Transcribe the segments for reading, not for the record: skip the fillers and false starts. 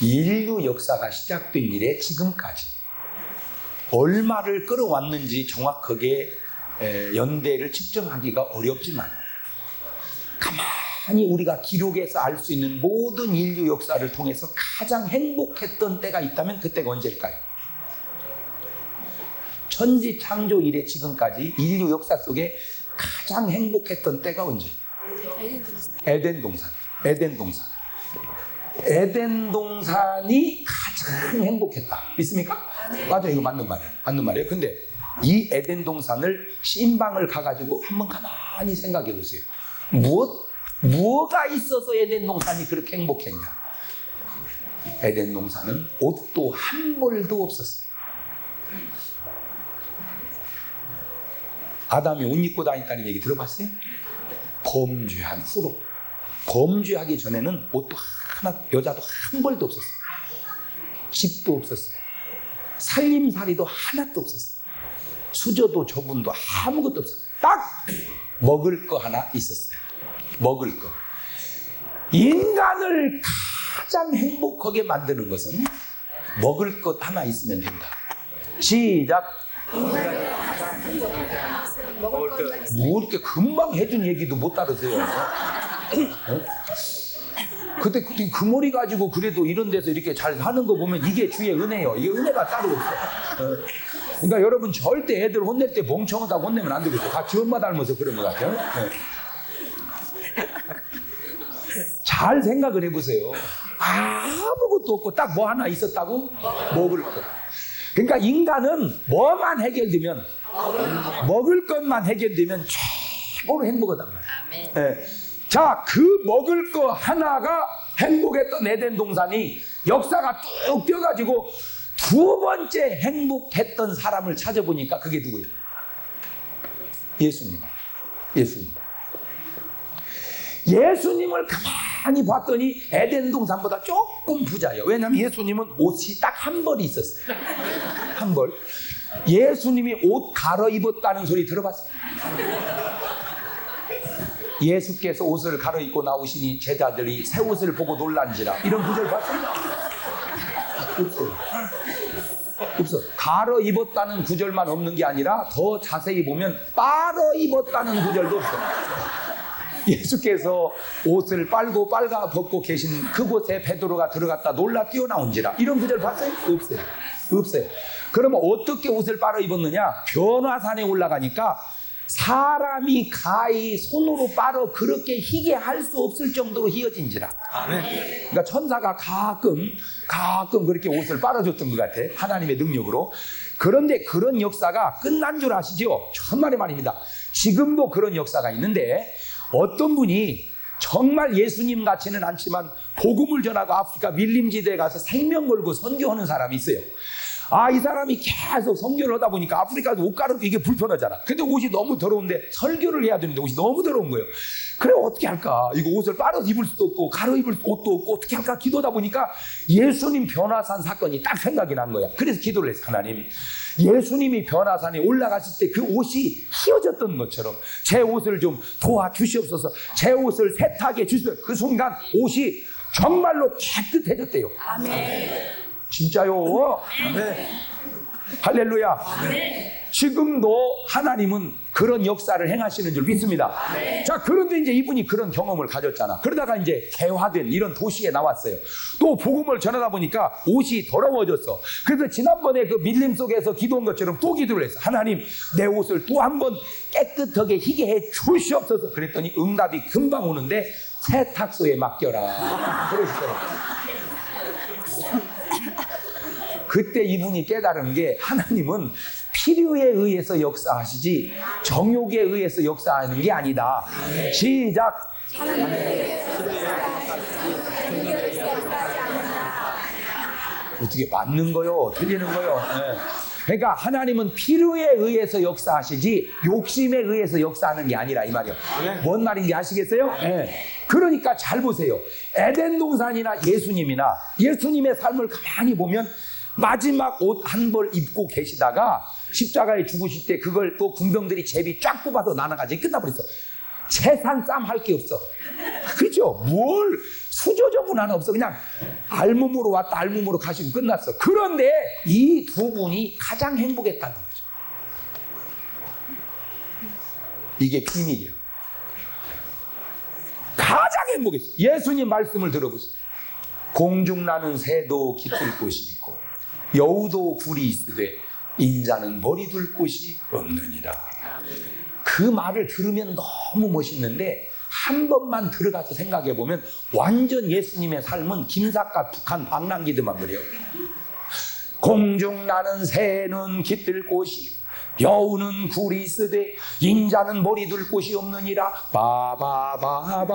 인류 역사가 시작된 이래 지금까지 얼마를 끌어왔는지 정확하게 연대를 측정하기가 어렵지만 가만히 우리가 기록에서 알 수 있는 모든 인류 역사를 통해서 가장 행복했던 때가 있다면 그때가 언제일까요? 천지 창조 이래 지금까지 인류 역사 속에 가장 행복했던 때가 언제? 에덴 동산. 에덴 동산이 가장 행복했다. 믿습니까? 맞아요. 이거 맞는 말이에요. 근데 이 에덴 동산을 신방을 가가지고 한번 가만히 생각해 보세요. 뭐가 있어서 에덴 동산이 그렇게 행복했냐? 에덴 동산은 옷도 한 벌도 없었어요. 아담이 옷 입고 다녔다는 얘기 들어봤어요? 범죄한 후로. 범죄하기 전에는 옷도 여자도 한 벌도 없었어요. 집도 없었어요. 살림살이도 하나도 없었어요. 수저도 저분도 아무것도 없었어요. 딱 먹을 거 하나 있었어요. 먹을 거. 인간을 가장 행복하게 만드는 것은 먹을 것 하나 있으면 된다. 시작. 뭐 이렇게 금방 해준 얘기도 못 따르세요. 그때 그 머리 가지고 그래도 이런 데서 이렇게 잘 하는 거 보면 이게 주의 은혜예요. 이게 은혜가 따로 없어요. 그러니까 여러분 절대 애들 혼낼 때 멍청하다고 혼내면 안 되고 다 지 엄마 닮아서 그런 것 같아요. 잘 생각을 해보세요. 아무것도 없고 딱 뭐 하나 있었다고? 먹을 것. 그러니까 인간은 뭐만 해결되면 먹을 것만 해결되면 최고로 행복하단 말이에요. 네. 자, 그 먹을 거 하나가 행복했던 에덴 동산이 역사가 뚝 뛰어가지고 두 번째 행복했던 사람을 찾아보니까 그게 누구예요? 예수님을 가만히 봤더니 에덴 동산보다 조금 부자예요. 왜냐하면 예수님은 옷이 딱 한 벌이 있었어요. 한 벌. 예수님이 옷 갈아입었다는 소리 들어봤어요? 예수께서 옷을 갈아입고 나오시니 제자들이 새 옷을 보고 놀란지라. 이런 구절 봤어요? 없어요. 갈아입었다는 구절만 없는 게 아니라 더 자세히 보면 빨아입었다는 구절도 없어요. 예수께서 옷을 빨고 빨가 벗고 계신 그곳에 베드로가 들어갔다 놀라 뛰어나온지라. 이런 구절 봤어요? 없어요. 그러면 어떻게 옷을 빨아입었느냐? 변화산에 올라가니까 사람이 가히 손으로 빨아 그렇게 희게 할 수 없을 정도로 희어진지라. 아멘. 그러니까 천사가 가끔 그렇게 옷을 빨아줬던 것 같아. 하나님의 능력으로. 그런데 그런 역사가 끝난 줄 아시죠? 천만의 말입니다. 지금도 그런 역사가 있는데 어떤 분이 정말 예수님 같지는 않지만 복음을 전하고 아프리카 밀림지대에 가서 생명 걸고 선교하는 사람이 있어요. 이 사람이 계속 선교를 하다 보니까 아프리카도 옷 갈아입고 이게 불편하잖아. 근데 옷이 너무 더러운데 설교를 해야 되는데 옷이 너무 더러운 거예요. 그래 어떻게 할까? 이거 옷을 빨아서 입을 수도 없고 갈아입을 옷도 없고 어떻게 할까? 기도하다 보니까 예수님 변화산 사건이 딱 생각이 난 거야. 그래서 기도를 했어. 하나님, 예수님이 변화산에 올라갔을 때 그 옷이 휘어졌던 것처럼 제 옷을 좀 도와주시옵소서. 제 옷을 세탁해 주시옵소서. 그 순간 옷이 정말로 깨끗해졌대요. 아멘. 진짜요? 아멘. 할렐루야. 아멘. 지금도 하나님은 그런 역사를 행하시는 줄 믿습니다. 아멘. 자, 그런데 이제 이분이 그런 경험을 가졌잖아. 그러다가 이제 개화된 이런 도시에 나왔어요. 또 복음을 전하다 보니까 옷이 더러워졌어. 그래서 지난번에 그 밀림 속에서 기도한 것처럼 또 기도를 했어. 하나님, 내 옷을 또 한 번 깨끗하게 희게 해 주시옵소서. 그랬더니 응답이 금방 오는데 세탁소에 맡겨라. 그러시더라고요. 그때 이분이 깨달은 게 하나님은 필요에 의해서 역사하시지 정욕에 의해서 역사하는 게 아니다. 시작. 어떻게 맞는 거요? 틀리는 거요? 네. 그러니까 하나님은 필요에 의해서 역사하시지 욕심에 의해서 역사하는 게 아니라 이 말이에요. 뭔 말인지 아시겠어요? 네. 그러니까 잘 보세요. 에덴 동산이나 예수님의 삶을 가만히 보면 마지막 옷 한 벌 입고 계시다가 십자가에 죽으실 때 그걸 또 군병들이 제비 쫙 뽑아서 나눠가지고 끝나버렸어. 재산 싸움 할 게 없어. 그렇죠? 뭘 수저저분 하나 없어. 그냥 알몸으로 왔다 알몸으로 가시고 끝났어. 그런데 이 두 분이 가장 행복했다는 거죠. 이게 비밀이에요. 가장 행복했어요. 예수님 말씀을 들어보세요. 공중 나는 새도 깃들 곳이 있고 여우도 굴이 있으되 인자는 머리 둘 곳이 없느니라. 그 말을 들으면 너무 멋있는데 한 번만 들어가서 생각해 보면 완전 예수님의 삶은 김삿갓 북한 방랑기드만 그래요. 공중 나는 새는 깃들 곳이 여우는 굴이 있으되 인자는 머리 둘 곳이 없느니라. 빠바바밤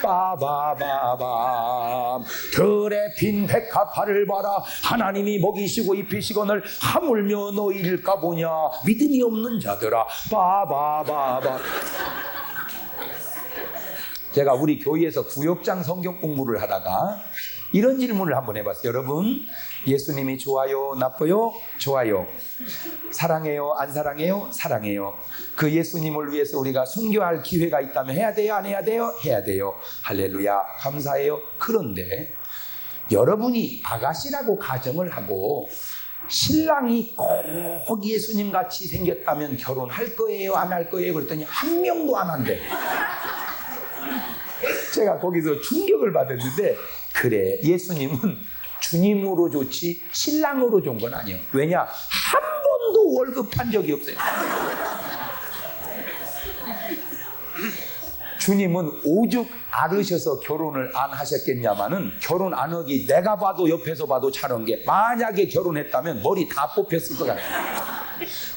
빠바바밤 들에 핀 백합화를 봐라. 하나님이 먹이시고 입히시거늘 하물며 너희일까 보냐. 믿음이 없는 자들아. 빠바바밤. 제가 우리 교회에서 구역장 성경 공부를 하다가 이런 질문을 한번 해봤어요. 여러분, 예수님이 좋아요? 나빠요? 좋아요. 사랑해요? 안 사랑해요? 사랑해요. 그 예수님을 위해서 우리가 순교할 기회가 있다면 해야 돼요? 안 해야 돼요? 해야 돼요. 할렐루야, 감사해요. 그런데 여러분이 아가씨라고 가정을 하고 신랑이 꼭 예수님 같이 생겼다면 결혼할 거예요? 안 할 거예요? 그랬더니 한 명도 안 한대. 제가 거기서 충격을 받았는데, 그래, 예수님은 주님으로 좋지 신랑으로 좋은 건 아니에요. 왜냐? 한 번도 월급 한 적이 없어요. 주님은 오죽 앓으셔서 결혼을 안 하셨겠냐마는 결혼 안 하기 내가 봐도 옆에서 봐도 잘한 게, 만약에 결혼했다면 머리 다 뽑혔을 것 같아요.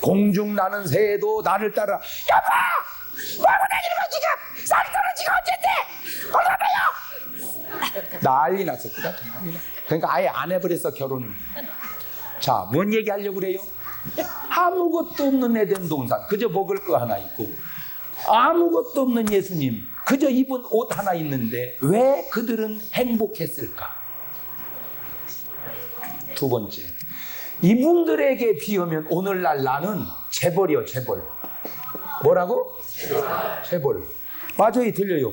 공중 나는 새도 나를 따라 여보! 뭐하고 다니는 거 지금? 쌀 떨어지고 어쨌대? 얼마나요? 난리 났을 것 같아. 난리 났어. 그러니까 아예 안 해버렸어, 결혼을. 자, 뭔 얘기 하려고 그래요? 아무것도 없는 에덴 동산, 그저 먹을 거 하나 있고 아무것도 없는 예수님, 그저 입은 옷 하나 있는데 왜 그들은 행복했을까? 두 번째, 이분들에게 비하면 오늘날 나는 재벌이요, 재벌. 뭐라고? 재벌. 맞아요, 들려요.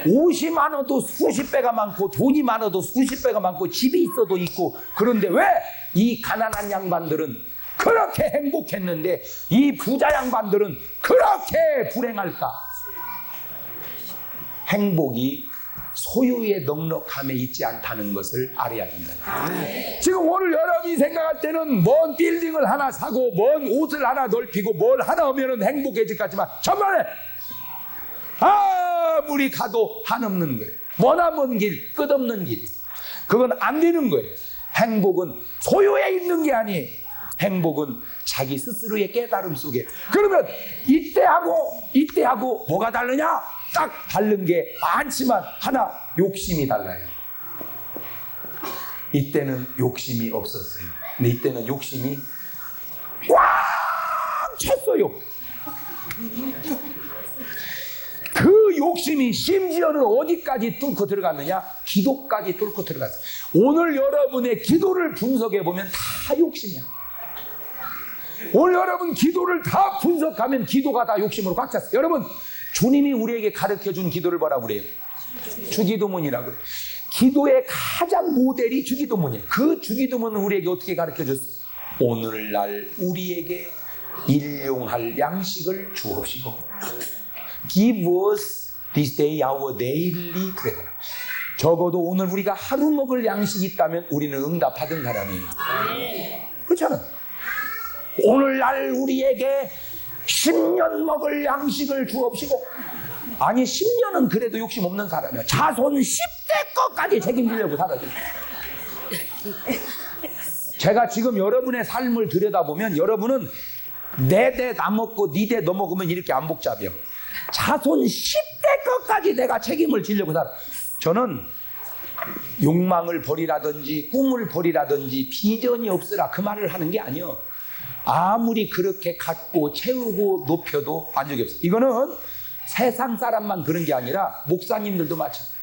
옷이 많아도 수십 배가 많고 돈이 많아도 수십 배가 많고 집이 있어도 있고, 그런데 왜 이 가난한 양반들은 그렇게 행복했는데 이 부자 양반들은 그렇게 불행할까? 행복이 소유의 넉넉함에 있지 않다는 것을 알아야 된다. 지금 오늘 여러분이 생각할 때는 먼 빌딩을 하나 사고 먼 옷을 하나 넓히고 뭘 하나 하면 행복해질 것 같지만 정말에 아무리 가도 한없는 거예요. 머나먼 길, 끝없는 길. 그건 안 되는 거예요. 행복은 소유에 있는 게 아니에요. 행복은 자기 스스로의 깨달음 속에. 그러면 이때하고 뭐가 다르냐? 딱 다른 게 많지만 하나, 욕심이 달라요. 이때는 욕심이 없었어요. 근데 이때는 욕심이 꽉 찼어요. 그 욕심이 심지어는 어디까지 뚫고 들어갔느냐? 기도까지 뚫고 들어갔어요. 오늘 여러분의 기도를 분석해 보면 다 욕심이야. 오늘 여러분 기도를 다 분석하면 기도가 다 욕심으로 꽉 찼어요. 여러분, 주님이 우리에게 가르쳐준 기도를 뭐라고 그래요? 주기도문이라고 그래요. 기도의 가장 모델이 주기도문이에요. 그 주기도문은 우리에게 어떻게 가르쳐줬어요? 오늘날 우리에게 일용할 양식을 주옵시고 Give us this day our daily bread. 적어도 오늘 우리가 하루 먹을 양식이 있다면 우리는 응답받은 사람이에요. 그렇잖아. 오늘날 우리에게 10년 먹을 양식을 주옵시고. 아니 10년은 그래도 욕심 없는 사람이야. 자손 10대 것까지 책임지려고 살아요. 제가 지금 여러분의 삶을 들여다보면 여러분은 내 대 나 먹고 네 대 너 먹으면 이렇게 안 복잡해요. 자손 10대 것까지 내가 책임을 지려고 살아. 저는 욕망을 버리라든지 꿈을 버리라든지 비전이 없으라 그 말을 하는 게 아니에요. 아무리 그렇게 갖고 채우고 높여도 만족이 없어요. 이거는 세상 사람만 그런 게 아니라 목사님들도 마찬가지예요.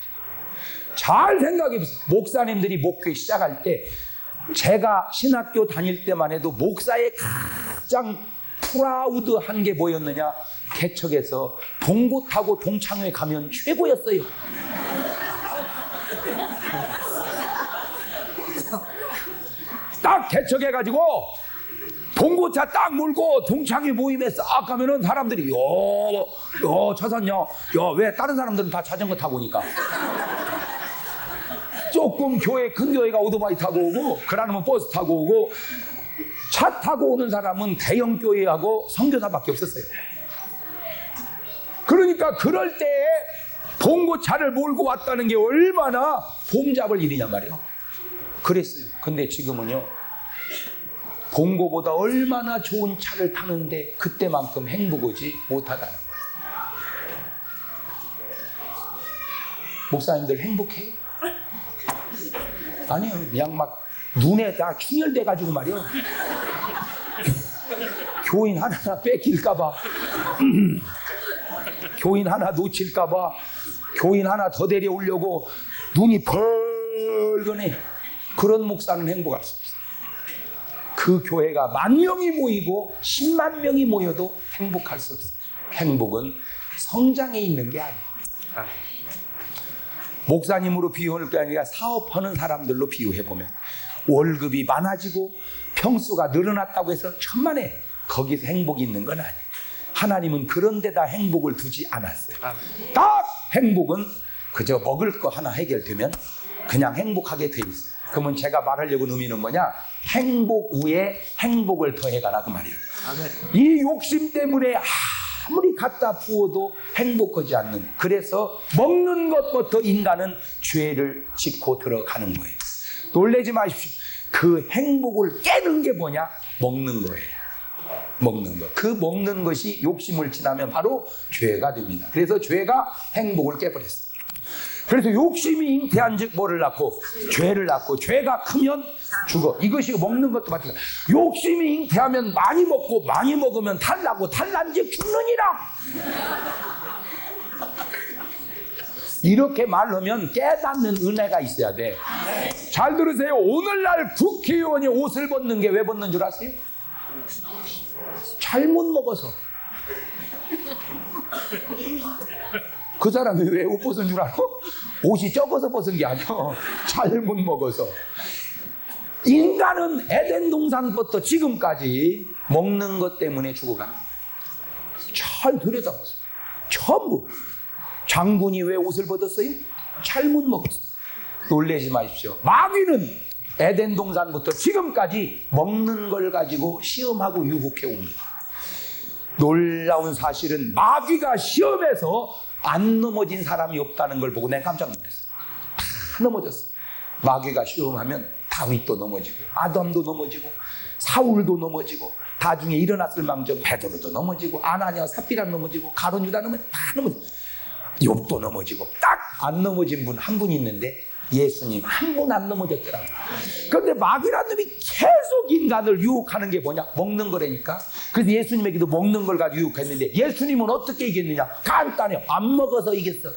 잘 생각해 보세요. 목사님들이 목회 시작할 때 제가 신학교 다닐 때만 해도 목사의 가장 프라우드한 게 뭐였느냐? 개척해서 봉고 타고 동창회 가면 최고였어요. 딱 개척해가지고 봉고차 딱 몰고 동창회 모임에 싹 가면은 사람들이 차선요. 왜 다른 사람들은 다 자전거 타고 오니까 조금 큰 교회가 오토바이 타고 오고 그러면 버스 타고 오고 차 타고 오는 사람은 대형 교회하고 선교사밖에 없었어요. 그러니까 그럴 때에 봉고차를 몰고 왔다는 게 얼마나 폼잡을 일이냐 말이에요. 그랬어요. 근데 지금은요, 봉고보다 얼마나 좋은 차를 타는데 그때만큼 행복하지 못하다는 거예요. 목사님들 행복해요? 아니요. 그냥 막 눈에 다 충혈돼가지고 말이요. 교인 하나 뺏길까봐, 교인 하나 놓칠까봐, 교인 하나 더 데려오려고 눈이 벌거네. 그런 목사는 행복할 수 없어요. 그 교회가 10,000명이 모이고 10만 명이 모여도 행복할 수 없어요. 행복은 성장에 있는 게 아니에요. 목사님으로 비유할 게 아니라 사업하는 사람들로 비유해보면 월급이 많아지고 평수가 늘어났다고 해서 천만에 거기서 행복이 있는 건 아니에요. 하나님은 그런 데다 행복을 두지 않았어요. 딱 행복은 그저 먹을 거 하나 해결되면 그냥 행복하게 돼 있어요. 그러면 제가 말하려고 하는 의미는 뭐냐? 행복 위에 행복을 더해가라 그 말이에요. 이 욕심 때문에 아무리 갖다 부어도 행복하지 않는, 그래서 먹는 것부터 인간은 죄를 짓고 들어가는 거예요. 놀라지 마십시오. 그 행복을 깨는 게 뭐냐? 먹는 거예요. 먹는 것. 그 먹는 것이 욕심을 지나면 바로 죄가 됩니다. 그래서 죄가 행복을 깨버렸어요. 그래서 욕심이 잉태한 즉 뭐를 낳고? 죄를 낳고, 죄가 크면 죽어. 이것이 먹는 것도 마찬가지야. 욕심이 잉태하면 많이 먹고, 많이 먹으면 탈나고, 탈난 즉 죽느니라. 이렇게 말하면 깨닫는 은혜가 있어야 돼. 잘 들으세요. 오늘날 국회의원이 옷을 벗는 게 왜 벗는 줄 아세요? 잘못 먹어서. 그 사람이 왜 옷 벗은 줄 알아? 옷이 적어서 벗은 게 아니야. 잘못 먹어서. 인간은 에덴 동산부터 지금까지 먹는 것 때문에 죽어갑니다. 잘 들여다보세요. 전부. 장군이 왜 옷을 벗었어요? 잘못 먹었어요. 놀라지 마십시오. 마귀는 에덴 동산부터 지금까지 먹는 걸 가지고 시험하고 유혹해 옵니다. 놀라운 사실은 마귀가 시험해서 안 넘어진 사람이 없다는 걸 보고 내가 깜짝 놀랐어. 다 넘어졌어. 마귀가 시험하면 다윗도 넘어지고, 아담도 넘어지고, 사울도 넘어지고, 나중에 일어났을 망정 베드로도 넘어지고, 아나니아 삽비라 넘어지고, 가룟 유다 넘어지고, 다 넘어지고, 욥도 넘어지고. 딱 안 넘어진 분 한 분 있는데 예수님 한 분 안 넘어졌더라고요. 그런데 마귀라는 놈이 계속 인간을 유혹하는 게 뭐냐? 먹는 거라니까. 그래서 예수님에게도 먹는 걸 가지고 유혹했는데 예수님은 어떻게 이겼느냐? 간단해요. 안 먹어서 이겼어.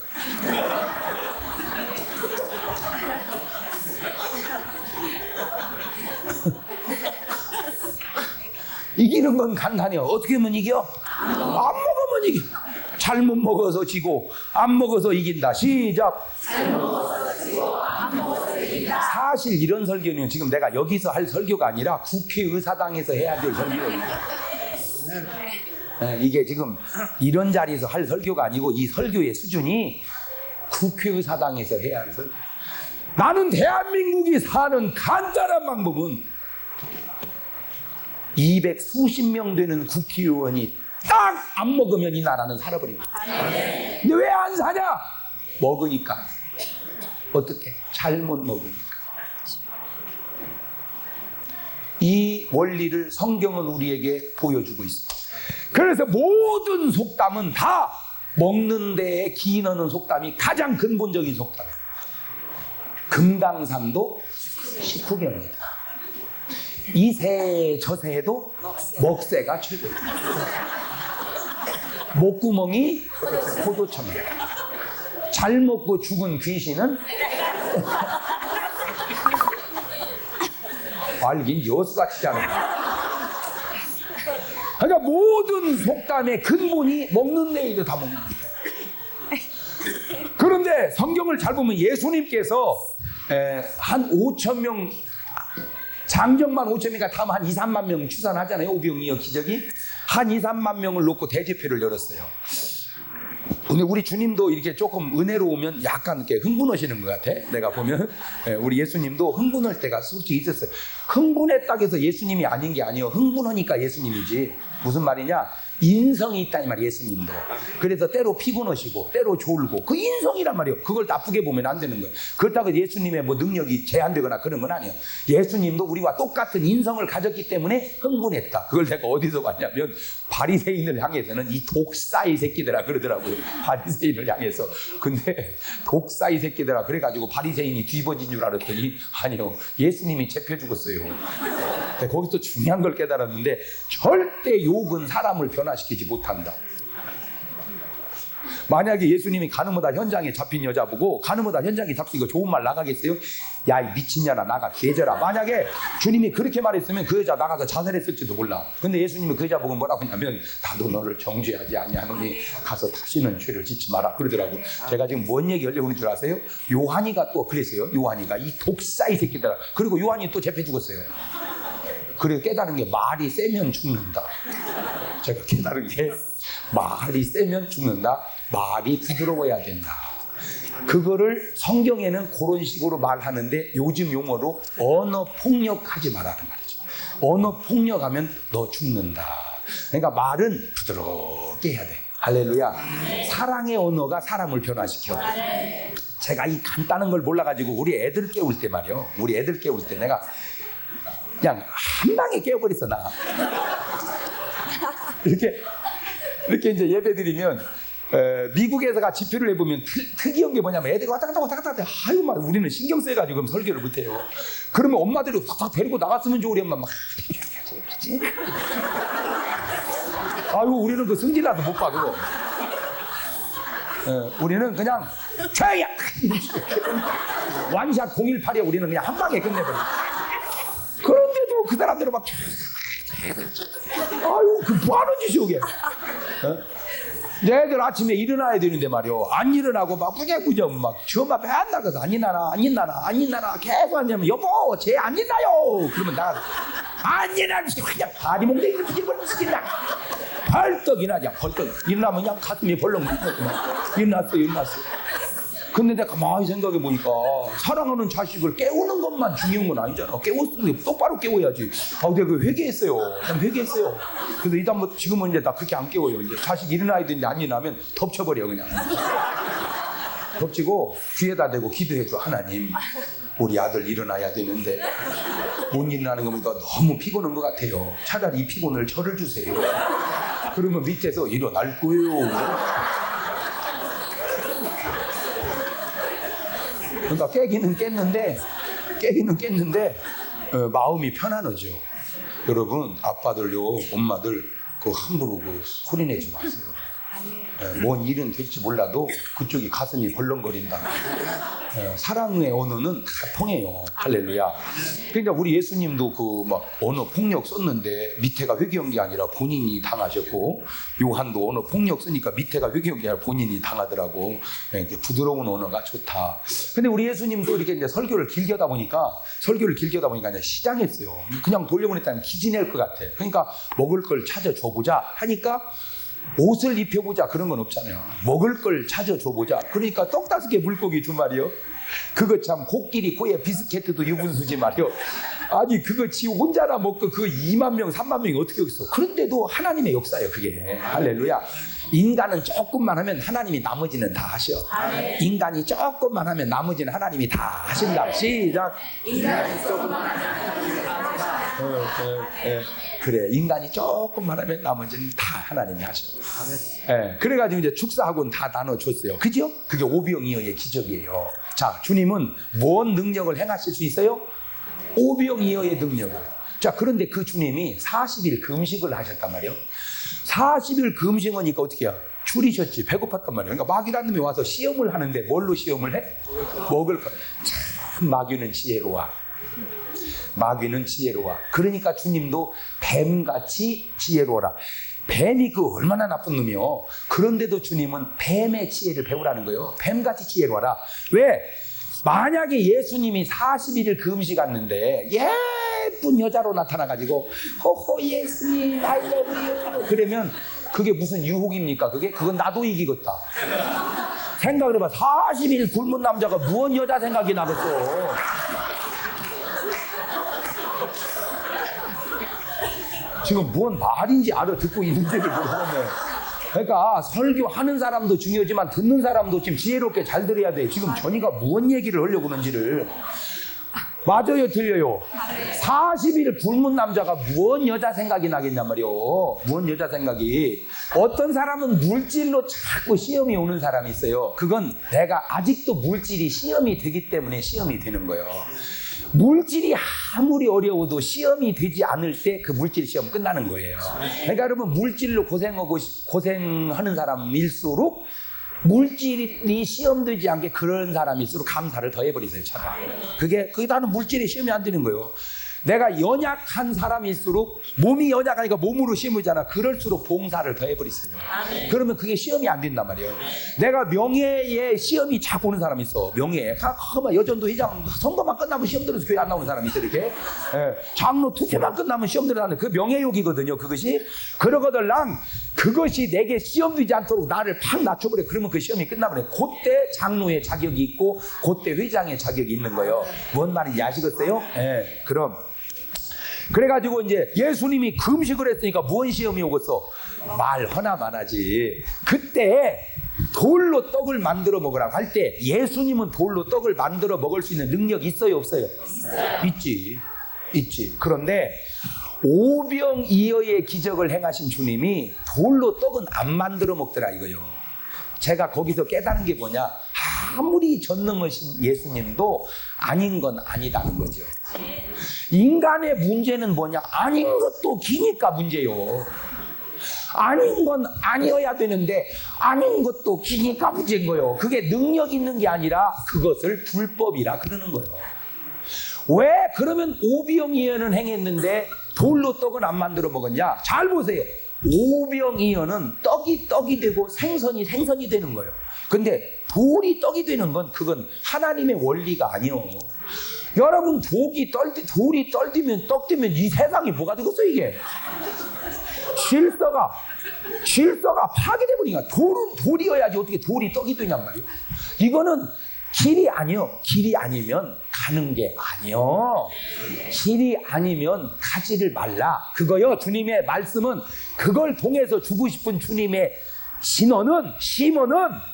이기는 건 간단해요. 어떻게 하면 이겨? 안 먹으면 이겨. 잘못 먹어서 지고 안 먹어서 이긴다. 시작. 잘못 먹어서 지고 안 먹어서 이긴다. 사실 이런 설교는 지금 내가 여기서 할 설교가 아니라 국회의사당에서 해야 될 설교예요. 네, 이게 지금 이런 자리에서 할 설교가 아니고 이 설교의 수준이 국회의사당에서 해야 할 설교. 나는 대한민국이 사는 간단한 방법은 200수십 명 되는 국회의원이 딱 안 먹으면 이 나라는 살아버립니다. 근데 왜 안 사냐? 먹으니까. 어떻게? 잘못 먹으니까. 이 원리를 성경은 우리에게 보여주고 있습니다. 그래서 모든 속담은 다 먹는 데에 기인하는 속담이 가장 근본적인 속담이에요. 금강산도 식후경이다. 이새 저새에도 먹새가 최고다. 목구멍이 포도청이다. 잘 먹고 죽은 귀신은 알긴 여수같이 자는. 그러니까 모든 속담의 근본이 먹는 데 이래 다 먹는 거예요. 그런데 성경을 잘 보면 예수님께서 한 5천 명, 장정만 5천 명이니까 다음 한 2, 3만 명 추산하잖아요. 오병이어 기적이 한 2, 3만 명을 놓고 대제표를 열었어요. 근데 우리 주님도 이렇게 조금 은혜로우면 약간 이렇게 흥분하시는 것 같아. 내가 보면 우리 예수님도 흥분할 때가 솔직히 있었어요. 흥분했다고 해서 예수님이 아닌 게 아니에요. 흥분하니까 예수님이지. 무슨 말이냐? 인성이 있다니 말이에요. 예수님도. 그래서 때로 피곤하시고 때로 졸고 그 인성이란 말이에요. 그걸 나쁘게 보면 안 되는 거예요. 그렇다고 예수님의 뭐 능력이 제한되거나 그런 건 아니에요. 예수님도 우리와 똑같은 인성을 가졌기 때문에 흥분했다. 그걸 내가 어디서 봤냐면 바리새인을 향해서는 이 독사이 새끼들아 그러더라고요. 바리새인을 향해서. 근데 독사이 새끼들아 그래가지고 바리새인이 뒤집어진 줄 알았더니 아니요. 예수님이 잡혀 죽었어요. 거기서 중요한 걸 깨달았는데 절대 욕은 사람을 변화시키지 못한다. 만약에 예수님이 가늠하다 현장에 잡힌 여자 보고 가늠하다 현장에 잡힌 거 좋은 말 나가겠어요? 야 이 미친년아 나가 개져라. 만약에 주님이 그렇게 말했으면 그 여자 나가서 자살했을지도 몰라. 근데 예수님이 그 여자 보고 뭐라고 하냐면 나도 너를 정죄하지 아니하노니 가서 다시는 죄를 짓지 마라 그러더라고. 제가 지금 뭔 얘기 하려고 하는 줄 아세요? 요한이가 또 그랬어요. 요한이가 이 독사이 새끼들아. 그리고 요한이 또 잡혀 죽었어요. 그리고 깨달은 게 말이 세면 죽는다. 제가 깨달은 게 말이 세면 죽는다. 말이 부드러워야 된다. 그거를 성경에는 그런 식으로 말하는데 요즘 용어로 언어 폭력하지 말라는 말이죠. 언어 폭력하면 너 죽는다. 그러니까 말은 부드럽게 해야 돼. 할렐루야. 사랑의 언어가 사람을 변화시켜. 제가 이 간단한 걸 몰라가지고 우리 애들 깨울 때 말이요. 우리 애들 깨울 때 내가 그냥 한 방에 깨워버렸어 나. 이렇게 이제 예배 드리면 미국에서가 집회를 해보면 특이한 게 뭐냐면 애들이 왔다 갔다 아유 막 우리는 신경 써가지고 설교를 못해요. 그러면 엄마들이 탁탁 데리고 나갔으면 좋으리 엄마 막 아유 우리는 그 승질나서 못 봐 그거. 우리는 그냥 최야 완샷 018이야. 우리는 그냥 한 방에 끝내버려. 그런데도 그 사람들은 막 아유 그 뭐하는 짓이야 그게. 애들 아침에 일어나야 되는데 말이요 안 일어나고 막 꾸적꾸적 막 주엄마 배 안 나가서 안 일어나나 계속 앉으면 여보 쟤 안 일어나요. 그러면 나가서 안 일어나면서 그냥 다리 몽둥이를 뒤집어버리면 시킨다. 벌떡 일어나자. 벌떡 일어나면 그냥 가슴이 벌렁 일어났어. 근데 내가 가만히 생각해 보니까 사랑하는 자식을 깨우는 것만 중요한 건 아니잖아. 깨웠으면 똑바로 깨워야지. 내가 회개했어요. 난 회개했어요. 그래서 일단 뭐 지금은 이제 나 그렇게 안 깨워요. 이제 자식 일어나야 되는데 안 일어나면 덮쳐버려 그냥. 덮치고 귀에다 대고 기도해줘. 하나님 우리 아들 일어나야 되는데 못 일어나는 거 보니까 너무 피곤한 것 같아요. 차라리 이 피곤을 저를 주세요. 그러면 밑에서 일어날 거예요. 그러니까 깨기는 깼는데 마음이 편안하죠. 여러분 아빠들요 엄마들 그 함부로 그 소리 내지 마세요. 뭔 일은 될지 몰라도 그쪽이 가슴이 벌렁거린다. 사랑의 언어는 다 통해요. 할렐루야. 그러니까 우리 예수님도 그 막 언어 폭력 썼는데 밑에가 회개한 게 아니라 본인이 당하셨고, 요한도 언어 폭력 쓰니까 밑에가 회개한 게 아니라 본인이 당하더라고. 부드러운 언어가 좋다. 근데 우리 예수님도 이렇게 이제 설교를 길게 하다 보니까 이제 시장했어요. 그냥 돌려보냈다면 기진할 것 같아. 그러니까 먹을 걸 찾아줘보자 하니까 옷을 입혀보자 그런 건 없잖아요. 먹을 걸 찾아줘보자. 그러니까 떡 5개 물고기 2마리요. 그거 참 코끼리 코에 비스케트도 유분수지 말이요. 아니 그거 지 혼자나 먹고 그 2만 명 3만 명이 어떻게 있어. 그런데도 하나님의 역사예요 그게. 할렐루야. 인간은 조금만 하면 하나님이 나머지는 다 하셔. 인간이 조금만 하면 나머지는 하나님이 다 하신다. 시작. 인간이 조금만 하면 그래, 인간이 조금만 하면 나머지는 다 하나님이 하셔. 그래가지고 이제 축사하고는 다 나눠줬어요. 그죠? 그게 오병이어의 기적이에요. 자, 주님은 뭔 능력을 행하실 수 있어요? 오병이어의 능력을. 자, 그런데 그 주님이 40일 금식을 하셨단 말이에요. 40일 금식하니까 어떻게 해요? 줄이셨지. 배고팠단 말이에요. 그러니까 마귀라는 놈이 와서 시험을 하는데 뭘로 시험을 해? 먹을 거. 참 마귀는 지혜로워. 마귀는 지혜로워. 그러니까 주님도 뱀같이 지혜로워라. 뱀이 그 얼마나 나쁜 놈이요. 그런데도 주님은 뱀의 지혜를 배우라는 거예요. 뱀같이 지혜로워라. 왜? 만약에 예수님이 40일을 금식 갔는데 예쁜 여자로 나타나가지고 호호 예수님 I love you 그러면 그게 무슨 유혹입니까? 그건 나도 이기겠다. 생각을 해봐. 40일 굶은 남자가 무언 여자 생각이 나겠어. 지금 무언 말인지 알아듣고 있는지를 모르겠네. 그러니까 설교하는 사람도 중요하지만 듣는 사람도 지금 지혜롭게 잘 들어야 돼. 지금 전이가 무언 얘기를 하려고 하는지를. 맞아요, 틀려요? 40일 굶은 남자가 무언 여자 생각이 나겠냔 말이요. 무언 여자 생각이. 어떤 사람은 물질로 자꾸 시험이 오는 사람이 있어요. 그건 내가 아직도 물질이 시험이 되기 때문에 시험이 되는 거예요. 물질이 아무리 어려워도 시험이 되지 않을 때 그 물질 시험 끝나는 거예요. 그러니까 여러분 물질로 고생하는 사람일수록 물질이 시험되지 않게 그런 사람일수록 감사를 더 해버리세요. 차라리. 그게 나는 물질이 시험이 안 되는 거예요. 내가 연약한 사람일수록 몸이 연약하니까 몸으로 시험이잖아. 그럴수록 봉사를 더 해버리세요. 그러면 그게 시험이 안 된단 말이에요. 내가 명예에 시험이 자꾸 오는 사람이 있어. 명예. 여전도 회장 선거만 끝나면 시험 들어서 교회 안 나오는 사람이 있어. 이렇게. 예. 장로 투표만 끝나면 시험 들어가는 그 명예욕이거든요. 그것이. 그러거들랑 그것이 내게 시험 되지 않도록 나를 팍 낮춰버려. 그러면 그 시험이 끝나버려. 그때 장로의 자격이 있고 그때 회장의 자격이 있는 거예요. 뭔 말인지 아시겠어요? 예. 그럼 그래가지고 이제 예수님이 금식을 했으니까 무언 시험이 오겠어? 말 하나만 하지. 그때 돌로 떡을 만들어 먹으라고 할 때 예수님은 돌로 떡을 만들어 먹을 수 있는 능력이 있어요, 없어요? 있지. 그런데 오병이어의 기적을 행하신 주님이 돌로 떡은 안 만들어 먹더라 이거요. 제가 거기서 깨달은 게 뭐냐? 아무리 전능하신 예수님도 아닌 건 아니다는 거죠. 인간의 문제는 뭐냐? 아닌 것도 기니까 문제요. 아닌 건 아니어야 되는데 아닌 것도 기니까 문제인 거예요. 그게 능력 있는 게 아니라 그것을 불법이라 그러는 거예요. 왜 그러면 오병이어는 행했는데 돌로 떡은 안 만들어 먹었냐? 잘 보세요. 오병이어는 떡이 되고 생선이 되는 거예요. 근데 돌이 떡이 되는 건 그건 하나님의 원리가 아니요. 여러분 돌이 떨디면 떡 되면 이 세상이 뭐가 되겠어 이게? 질서가 파괴돼 버리니까 돌은 돌이어야지 어떻게 돌이 떡이 되냔 말이에요. 이거는 길이 아니요. 길이 아니면 가는 게 아니요. 길이 아니면 가지를 말라. 그거요. 주님의 말씀은 그걸 통해서 주고 싶은 주님의 심어는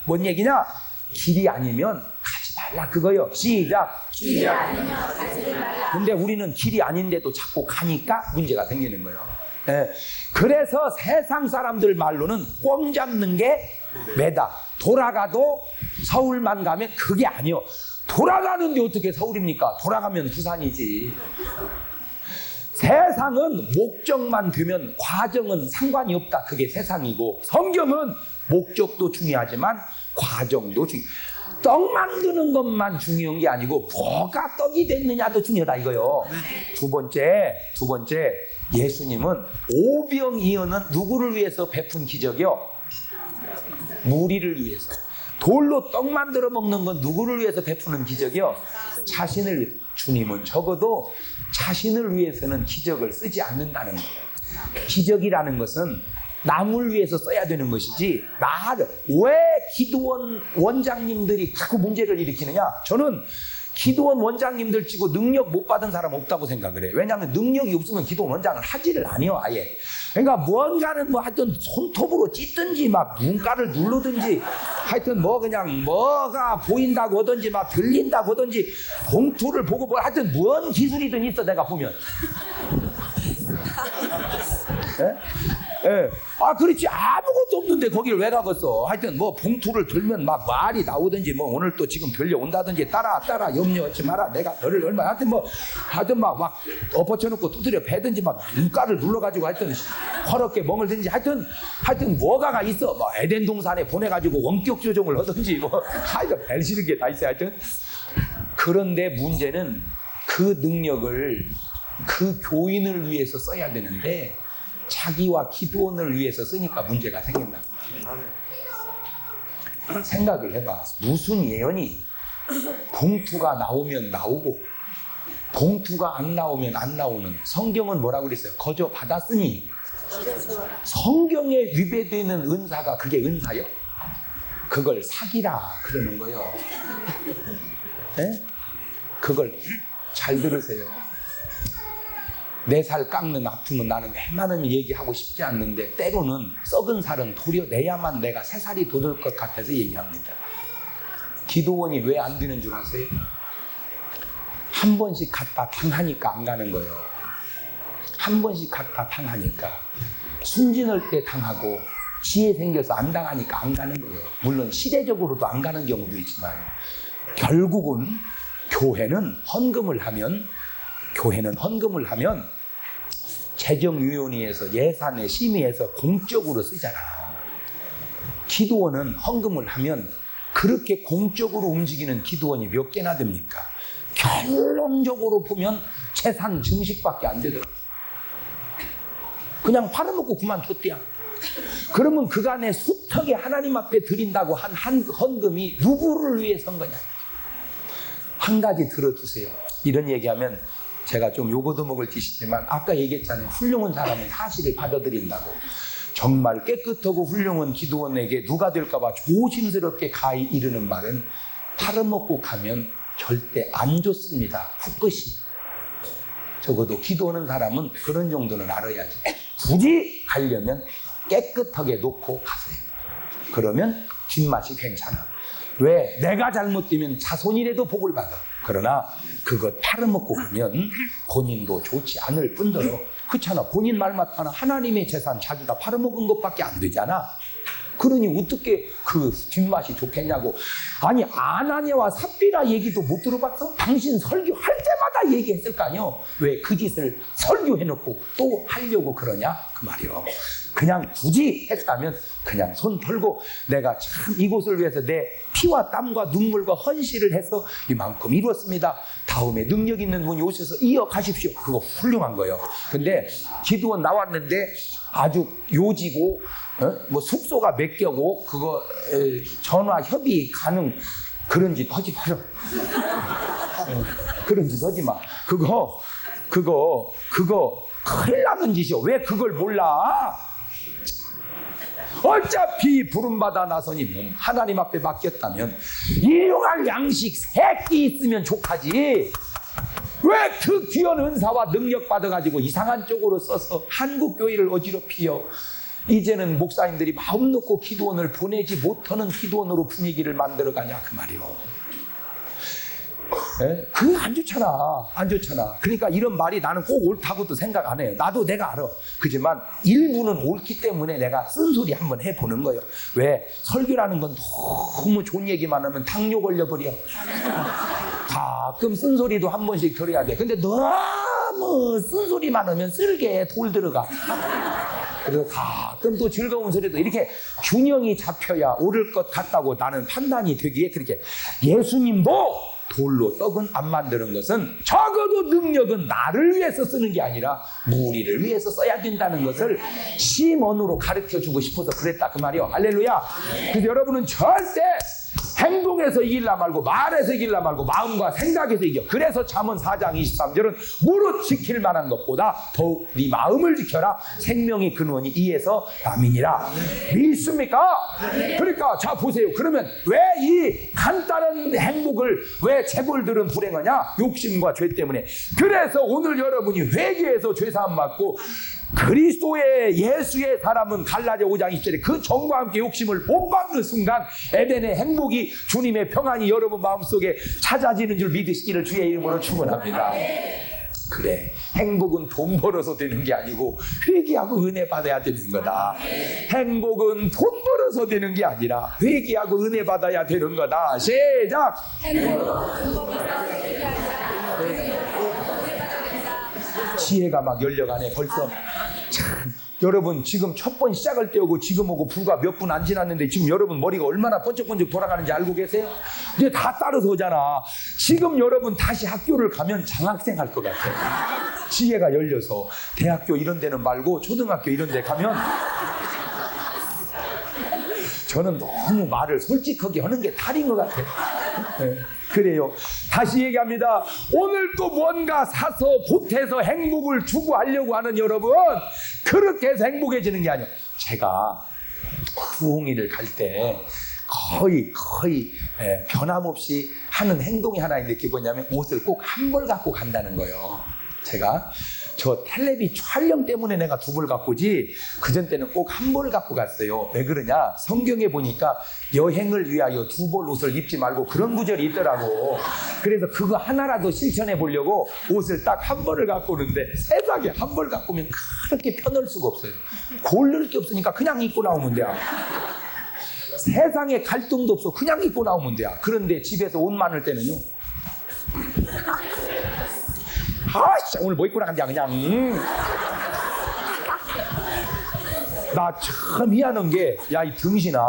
뭔 얘기냐? 길이 아니면 가지 말라. 그거요. 시작. 길이 아니면 가지를 말라. 근데 우리는 길이 아닌데도 자꾸 가니까 문제가 생기는 거예요. 네. 그래서 세상 사람들 말로는 꽝 잡는 게 매다. 돌아가도 서울만 가면 그게 아니요. 돌아가는데 어떻게 서울입니까? 돌아가면 부산이지. 세상은 목적만 되면 과정은 상관이 없다. 그게 세상이고 성경은 목적도 중요하지만 과정도 중요해요. 떡 만드는 것만 중요한 게 아니고 뭐가 떡이 됐느냐도 중요하다 이거요. 두 번째 예수님은 오병이어는 누구를 위해서 베푼 기적이요? 무리를 위해서. 돌로 떡 만들어 먹는 건 누구를 위해서 베푸는 기적이요? 자신을 위해서. 주님은 적어도 자신을 위해서는 기적을 쓰지 않는다는 거예요. 기적이라는 것은 남을 위해서 써야 되는 것이지 왜 기도원 원장님들이 자꾸 문제를 일으키느냐? 저는 기도원 원장님들 치고 능력 못 받은 사람 없다고 생각을 해요. 왜냐하면 능력이 없으면 기도원 원장을 하지를 않아요 아예. 그러니까 뭔가는 하여튼 손톱으로 찢든지 막 눈가를 누르든지 하여튼 그냥 뭐가 보인다고 하든지 막 들린다고 하든지 봉투를 보고 하여튼 뭔 기술이든 있어 내가 보면. 예. 그렇지 아무것도 없는데 거기를 왜 가겠어. 하여튼 봉투를 들면 막 말이 나오든지 오늘 또 지금 들려온다든지 따라 염려하지 마라 내가 너를 얼마나 하여튼 막 엎어쳐놓고 두드려 패든지 막 눈가를 눌러가지고 하여튼 허럽게 멍을 든지 하여튼 뭐가가 있어. 에덴 동산에 보내가지고 원격 조종을 하든지 하여튼 벨시는 게 다 있어. 하여튼 그런데 문제는 그 능력을 그 교인을 위해서 써야 되는데 자기와 기도원을 위해서 쓰니까 문제가 생긴다. 생각을 해봐. 무슨 예언이 봉투가 나오면 나오고 봉투가 안 나오면 안 나오는, 성경은 뭐라고 그랬어요? 거저 받았으니. 성경에 위배되는 은사가 그게 은사요? 그걸 사기라 그러는 거예요. 네? 그걸 잘 들으세요. 4살 깎는 아픔은 나는 웬만하면 얘기하고 싶지 않는데 때로는 썩은 살은 도려내야만 내가 3살이 돋을 것 같아서 얘기합니다. 기도원이 왜 안 되는 줄 아세요? 한 번씩 갔다 당하니까 안 가는 거예요. 한 번씩 갔다 당하니까. 숨지을 때 당하고 지혜 생겨서 안 당하니까 안 가는 거예요. 물론 시대적으로도 안 가는 경우도 있지만 결국은 교회는 헌금을 하면 재정위원회에서 예산에 심의해서 공적으로 쓰잖아. 기도원은 헌금을 하면 그렇게 공적으로 움직이는 기도원이 몇 개나 됩니까? 결론적으로 보면 재산 증식밖에 안 되더라. 그냥 팔아먹고 그만뒀대야. 그러면 그간에 숱하게 하나님 앞에 드린다고 한 헌금이 누구를 위해 선 거냐? 한 가지 들어두세요. 이런 얘기하면 제가 좀 요거도 먹을 짓이지만 아까 얘기했잖아요. 훌륭한 사람은 사실을 받아들인다고. 정말 깨끗하고 훌륭한 기도원에게 누가 될까봐 조심스럽게 가히 이르는 말은 팔아먹고 가면 절대 안 좋습니다. 풋것이. 적어도 기도하는 사람은 그런 정도는 알아야지. 굳이 가려면 깨끗하게 놓고 가세요. 그러면 뒷맛이 괜찮아. 왜? 내가 잘못되면 자손이라도 복을 받아. 그러나 그거 팔아먹고 가면 본인도 좋지 않을 뿐더러, 그렇잖아. 본인 말 맞다나 하나님의 재산 자기가 팔아먹은 것밖에 안 되잖아. 그러니 어떻게 그 뒷맛이 좋겠냐고. 아니 아나니아와 삽비라 얘기도 못 들어봤어? 당신 설교할 때마다 얘기했을 거 아니요. 왜 그 짓을 설교해놓고 또 하려고 그러냐 그 말이요. 그냥 굳이 했다면 그냥 손 털고 내가 참 이곳을 위해서 내 피와 땀과 눈물과 헌신을 해서 이만큼 이루었습니다. 다음에 능력 있는 분이 오셔서 이어가십시오. 그거 훌륭한 거예요. 근데 기도원 나왔는데 아주 요지고 뭐 숙소가 몇 개고 그거 전화 협의 가능, 그런 짓 하지 마라. 그런 짓 하지 마. 그거 큰일 나는 짓이요. 왜 그걸 몰라? 어차피 부름받아 나서니 하나님 앞에 맡겼다면 일용할 양식 3끼 있으면 족하지. 왜 그 귀한 은사와 능력 받아가지고 이상한 쪽으로 써서 한국 교회를 어지럽히여 이제는 목사님들이 마음 놓고 기도원을 보내지 못하는 기도원으로 분위기를 만들어가냐 그 말이요. 그거 안 좋잖아. 안 좋잖아. 그러니까 이런 말이 나는 꼭 옳다고도 생각 안 해요. 나도 내가 알아. 그렇지만 일부는 옳기 때문에 내가 쓴소리 한번 해보는 거예요. 왜? 설교라는 건 너무 좋은 얘기만 하면 당뇨 걸려버려. 가끔 쓴소리도 한 번씩 들어야 돼. 근데 너무 쓴소리만 하면 쓸개에 돌 들어가. 그래서 가끔 또 즐거운 소리도 이렇게 균형이 잡혀야 옳을 것 같다고 나는 판단이 되기에 그렇게. 예수님도 돌로 떡은 안 만드는 것은 적어도 능력은 나를 위해서 쓰는 게 아니라 무리를 위해서 써야 된다는 것을 시몬으로 가르쳐주고 싶어서 그랬다 그 말이요. 할렐루야. 그래서 여러분은 절대 행동에서 이길라 말고 말에서 이길라 말고 마음과 생각에서 이겨. 그래서 잠언 4장 23절은 무릇 지킬 만한 것보다 더욱 네 마음을 지켜라. 생명의 근원이 이에서 남이니라. 믿습니까? 그러니까 자 보세요. 그러면 왜 이 간단한 행복을 왜 재벌들은 불행하냐? 욕심과 죄 때문에. 그래서 오늘 여러분이 회개해서 죄사함 받고 그리스도의 예수의 사람은 갈라디아 5장 20절에 그 정과 함께 욕심을 못 받는 순간 에덴의 행복이 주님의 평안이 여러분 마음속에 찾아지는 줄 믿으시기를 주의 이름으로 축원합니다. 그래, 행복은 돈 벌어서 되는 게 아니고 회개하고 은혜 받아야 되는 거다. 행복은 돈 벌어서 되는 게 아니라 회개하고 은혜 받아야 되는 거다. 시작. 지혜가 막 열려가네 벌써. 참 여러분 지금 첫 번 시작할 때하고 지금하고 불과 몇 분 안 지났는데 지금 여러분 머리가 얼마나 번쩍번쩍 돌아가는지 알고 계세요? 이제 다 따라서 오잖아. 지금 여러분 다시 학교를 가면 장학생 할 것 같아요. 지혜가 열려서 대학교 이런 데는 말고 초등학교 이런 데 가면 저는 너무 말을 솔직하게 하는 게 탈인 것 같아요. 네, 그래요. 다시 얘기합니다. 오늘 또 뭔가 사서 보태서 행복을 추구하려고 하는 여러분, 그렇게 해서 행복해지는 게 아니에요. 제가 부흥회를 갈 때 거의 변함없이 하는 행동이 하나 있는데 그게 뭐냐면 옷을 꼭 한 벌 갖고 간다는 거예요. 제가 저 텔레비 촬영 때문에 내가 두 벌 갖고 오지 그전 때는 꼭 한 벌 갖고 갔어요. 왜 그러냐? 성경에 보니까 여행을 위하여 두 벌 옷을 입지 말고 그런 구절이 있더라고. 그래서 그거 하나라도 실천해 보려고 옷을 딱 한 벌을 갖고 오는데 세상에 한 벌 갖고 오면 그렇게 편할 수가 없어요. 고를 게 없으니까 그냥 입고 나오면 돼. 세상에 갈등도 없어. 그냥 입고 나오면 돼. 그런데 집에서 옷 많을 때는요. 아씨 오늘 뭐 입고 나간다 그냥. 나 참 미안한 게 야 이 등신아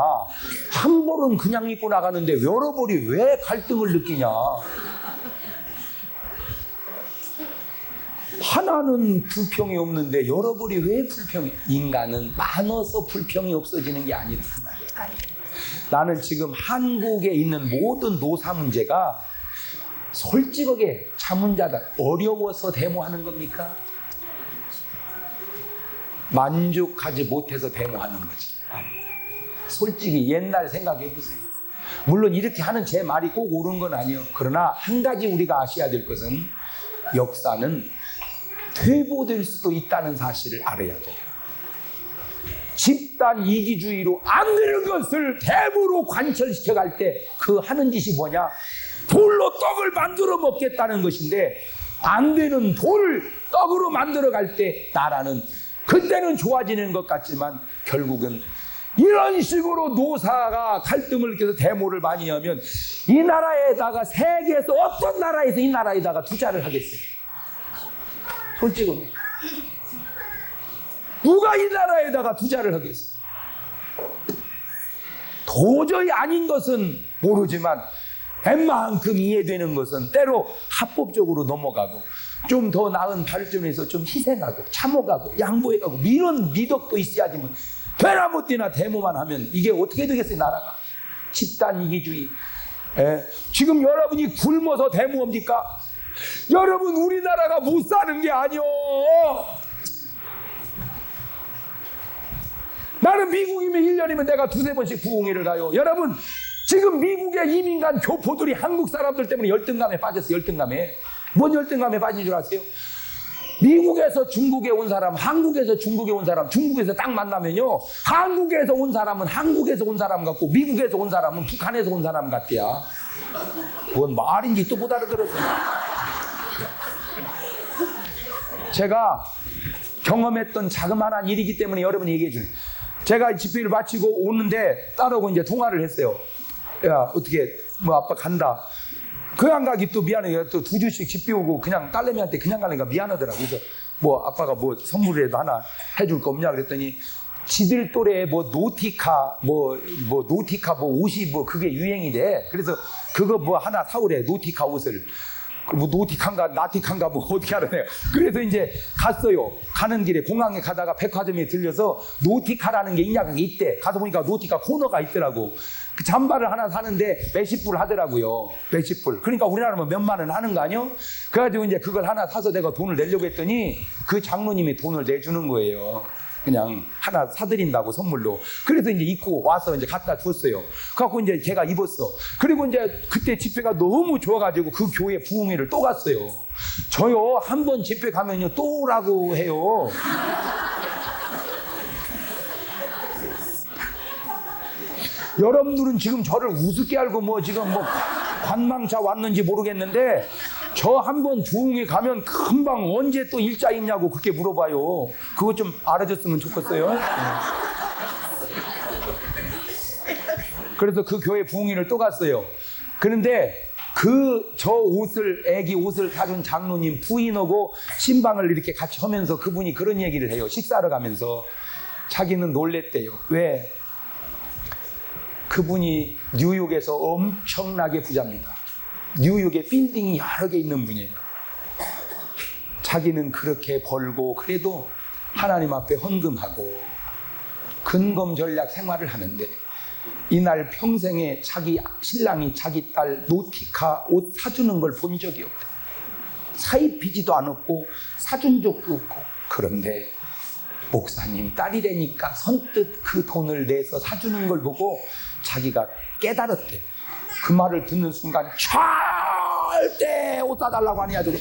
한 벌은 그냥 입고 나가는데 여러 벌이 왜 갈등을 느끼냐. 하나는 불평이 없는데 여러 벌이 왜 불평이. 인간은 많아서 불평이 없어지는 게 아니다. 나는 지금 한국에 있는 모든 노사 문제가 솔직하게 자문자다 어려워서 데모하는 겁니까? 만족하지 못해서 데모하는 거지. 솔직히 옛날 생각해 보세요. 물론 이렇게 하는 제 말이 꼭 옳은 건 아니에요. 그러나 한 가지 우리가 아셔야 될 것은 역사는 퇴보될 수도 있다는 사실을 알아야 돼요. 집단 이기주의로 안 되는 것을 대부로 관철시켜 갈 때 그 하는 짓이 뭐냐? 돌로 떡을 만들어 먹겠다는 것인데 안 되는 돌을 떡으로 만들어 갈 때 나라는 그때는 좋아지는 것 같지만 결국은 이런 식으로 노사가 갈등을 느껴서 데모를 많이 하면 이 나라에다가 세계에서 어떤 나라에서 이 나라에다가 투자를 하겠어요? 솔직히 누가 이 나라에다가 투자를 하겠어요? 도저히 아닌 것은 모르지만 웬만큼 이해되는 것은 때로 합법적으로 넘어가고 좀 더 나은 발전에서 좀 희생하고 참어가고 양보해가고 이런 미덕도 있어야지 뭐 되나 못 되나 데모만 하면 이게 어떻게 되겠어요 나라가. 집단 이기주의. 지금 여러분이 굶어서 데모합니까? 여러분 우리나라가 못 사는 게 아니오. 나는 미국이면 1년이면 내가 두세 번씩 부흥회를 가요. 여러분 지금 미국의 이민 간 교포들이 한국 사람들 때문에 열등감에 빠졌어. 열등감에. 뭔 열등감에 빠진 줄 아세요? 미국에서 중국에 온 사람, 한국에서 중국에 온 사람, 중국에서 딱 만나면요 한국에서 온 사람은 한국에서 온 사람 같고 미국에서 온 사람은 북한에서 온 사람 같대야. 뭔 말인지 또 못 알아들었어요. 제가 경험했던 자그마한 일이기 때문에 여러분이 얘기해 주세요. 제가 집회를 마치고 오는데 딸하고 이제 통화를 했어요. 야 어떻게 뭐 아빠 간다. 그 안 가기 또 미안해. 또 두 주씩 집비 오고 그냥 딸내미한테 그냥 가니까 미안하더라고. 그래서 뭐 아빠가 뭐 선물이라도 하나 해줄 거 없냐 그랬더니 지들 또래 뭐 노티카 뭐 옷이 뭐 그게 유행이래. 그래서 그거 뭐 하나 사오래. 노티카 옷을. 뭐 노티칸가 나티칸가 뭐 어떻게 알아요. 그래서 이제 갔어요. 가는 길에 공항에 가다가 백화점에 들려서 노티카라는 게 있냐 그게 있대. 가서 보니까 노티카 코너가 있더라고. 그 잠바를 하나 사는데 몇십 불 하더라고요. 몇십 불. 그러니까 우리나라면 몇만 원 하는 거 아니요? 그래가지고 이제 그걸 하나 사서 내가 돈을 내려고 했더니 그 장로님이 돈을 내주는 거예요. 그냥 하나 사드린다고 선물로. 그래서 이제 입고 와서 이제 갖다 줬어요. 그래갖고 이제 걔가 입었어. 그리고 이제 그때 집회가 너무 좋아가지고 그 교회 부흥회를 또 갔어요. 저요 한 번 집회 가면요 또 오라고 해요. 여러분들은 지금 저를 우습게 알고 뭐 지금 뭐 관망차 왔는지 모르겠는데 저 한 번 부흥회 가면 금방 언제 또 일자 있냐고 그렇게 물어봐요. 그거 좀 알아줬으면 좋겠어요. 그래서 그 교회 부흥회를 또 갔어요. 그런데 저 옷을, 애기 옷을 사준 장로님 부인하고 신방을 이렇게 같이 하면서 그분이 그런 얘기를 해요. 식사를 가면서. 자기는 놀랬대요. 왜? 그분이 뉴욕에서 엄청나게 부자입니다. 뉴욕에 빌딩이 여러 개 있는 분이에요. 자기는 그렇게 벌고 그래도 하나님 앞에 헌금하고 근검 전략 생활을 하는데 이날 평생에 자기 신랑이 자기 딸 노티카 옷 사주는 걸 본 적이 없다. 사입히지도 않았고 사준 적도 없고. 그런데 목사님 딸이라니까 선뜻 그 돈을 내서 사주는 걸 보고 자기가 깨달았대. 그 말을 듣는 순간 절대 옷 사달라고 하냐 저거.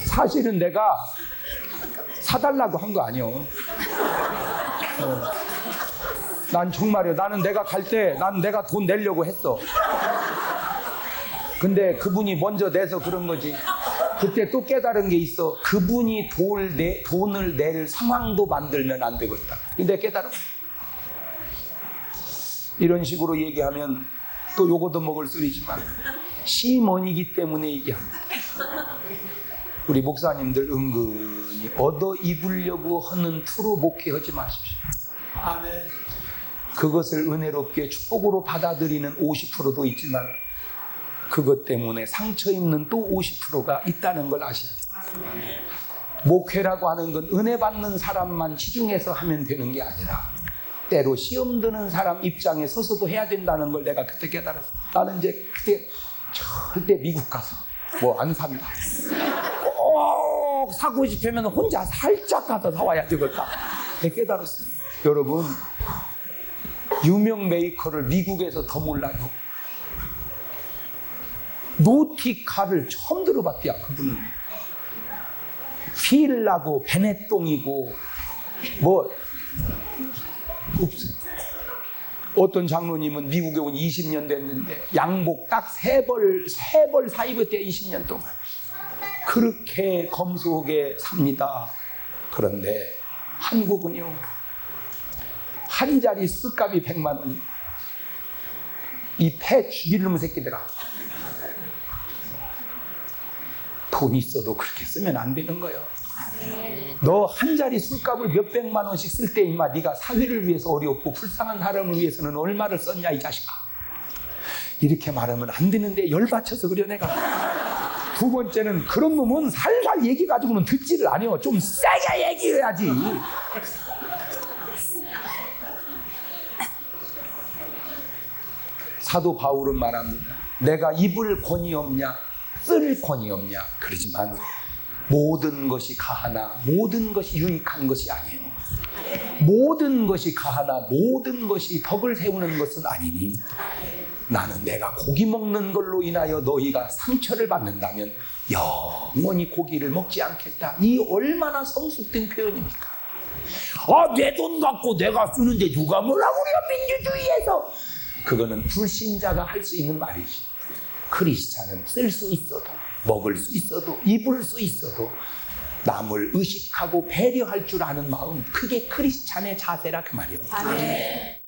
사실은 내가 사달라고 한 거 아니요. 난 정말이요. 나는 내가 갈 때 난 내가 돈 내려고 했어. 근데 그분이 먼저 내서 그런 거지. 그때 또 깨달은 게 있어. 그분이 돈을 낼 상황도 만들면 안 되겠다. 근데 깨달아. 이런 식으로 얘기하면 또 요거도 먹을 소리지만 시머니이기 때문에 얘기합니다. 우리 목사님들 은근히 얻어 입으려고 하는 투로 목회하지 마십시오. 아멘. 그것을 은혜롭게 축복으로 받아들이는 50%도 있지만 그것 때문에 상처 입는 또 50%가 있다는 걸 아셔야 돼요. 목회라고 하는 건 은혜 받는 사람만 치중해서 하면 되는 게 아니라 때로 시험 드는 사람 입장에 서서도 해야 된다는 걸 내가 그때 깨달았어. 나는 이제 그때 절대 미국 가서 뭐 안 산다. 꼭 사고 싶으면 혼자 살짝 가서 사와야 되겠다. 내가 깨달았어요. 여러분, 유명 메이커를 미국에서 더 몰라요. 노티카를 처음 들어봤대요. 그분은 필라고 베네똥이고 뭐 없어요. 어떤 장로님은 미국에 온 20년 됐는데 양복 딱 세 벌 사 입었대. 20년 동안 그렇게 검소하게 삽니다. 그런데 한국은요, 한 자리 술값이 100만 원이에요. 이 폐 죽일 놈의 새끼들아. 돈 있어도 그렇게 쓰면 안 되는 거예요. 너 한 자리 술값을 몇백만 원씩 쓸 때 임마 네가 사회를 위해서 어렵고 불쌍한 사람을 위해서는 얼마를 썼냐 이 자식아. 이렇게 말하면 안 되는데 열받쳐서 그래 내가. 두 번째는 그런 놈은 살살 얘기 가지고는 듣지를 않아요. 좀 세게 얘기해야지. 사도 바울은 말합니다. 내가 입을 권위 없냐 쓸 권위 없냐. 그러지만 모든 것이 가하나 모든 것이 유익한 것이 아니에요. 모든 것이 가하나 모든 것이 덕을 세우는 것은 아니니 나는 내가 고기 먹는 걸로 인하여 너희가 상처를 받는다면 영원히 고기를 먹지 않겠다. 이 얼마나 성숙된 표현입니까? 내 돈 갖고 내가 쓰는데 누가 뭐라 그래요 민주주의에서. 그거는 불신자가 할 수 있는 말이지. 크리스찬은 쓸 수 있어도 먹을 수 있어도 입을 수 있어도 남을 의식하고 배려할 줄 아는 마음, 그게 크리스찬의 자세라 그 말이에요. 아멘.